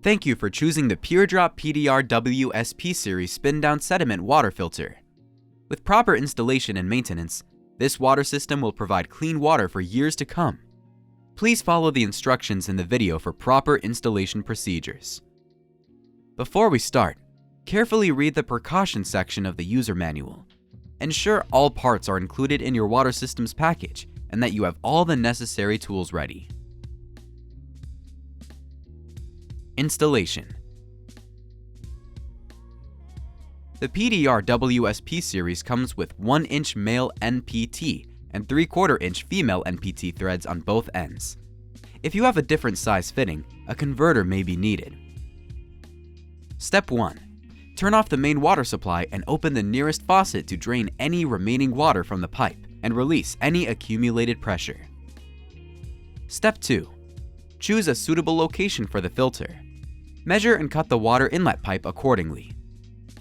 Thank you for choosing the PureDrop PDR-WSP Series spin-down sediment water filter. With proper installation and maintenance, this water system will provide clean water for years to come. Please follow the instructions in the video for proper installation procedures. Before we start, carefully read the precautions section of the user manual. Ensure all parts are included in your water system's package and that you have all the necessary tools ready. Installation. The PDR-WSP series comes with 1-inch male NPT and 3/4-inch female NPT threads on both ends. If you have a different size fitting, a converter may be needed. Step 1. Turn off the main water supply and open the nearest faucet to drain any remaining water from the pipe and release any accumulated pressure. Step 2. Choose a suitable location for the filter. Measure and cut the water inlet pipe accordingly.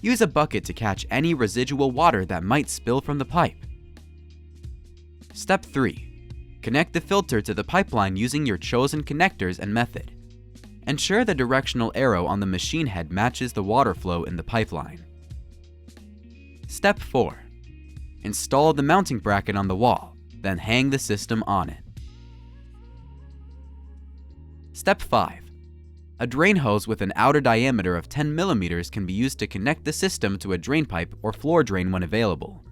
Use a bucket to catch any residual water that might spill from the pipe. Step 3. Connect the filter to the pipeline using your chosen connectors and method. Ensure the directional arrow on the machine head matches the water flow in the pipeline. Step 4. Install the mounting bracket on the wall, then hang the system on it. Step 5. A drain hose with an outer diameter of 10 mm can be used to connect the system to a drain pipe or floor drain when available.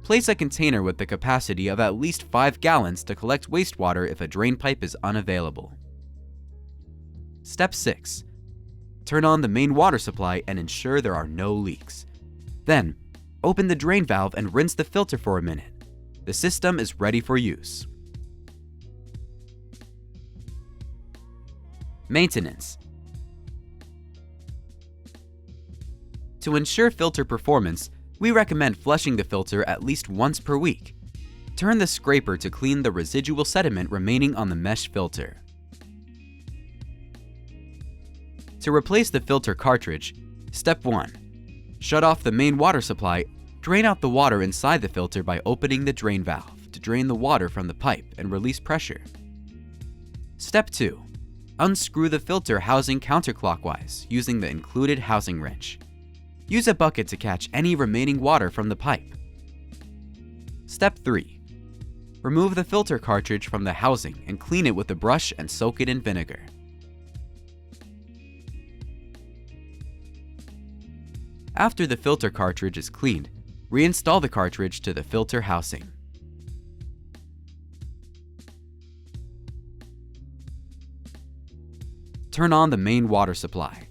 Place a container with the capacity of at least 5 gallons to collect wastewater if a drain pipe is unavailable. Step 6. Turn on the main water supply and ensure there are no leaks. Then, open the drain valve and rinse the filter for a minute. The system is ready for use. Maintenance. To ensure filter performance, we recommend flushing the filter at least once per week. Turn the scraper to clean the residual sediment remaining on the mesh filter. To replace the filter cartridge, Step 1. Shut off the main water supply. Drain out the water inside the filter by opening the drain valve to drain the water from the pipe and release pressure. Step 2. Unscrew the filter housing counterclockwise using the included housing wrench. Use a bucket to catch any remaining water from the pipe. Step 3. Remove the filter cartridge from the housing and clean it with a brush and soak it in vinegar. After the filter cartridge is cleaned, reinstall the cartridge to the filter housing. Turn on the main water supply.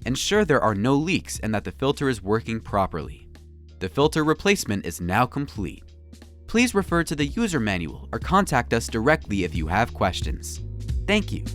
Ensure there are no leaks and that the filter is working properly. The filter replacement is now complete. Please refer to the user manual or contact us directly if you have questions. Thank you.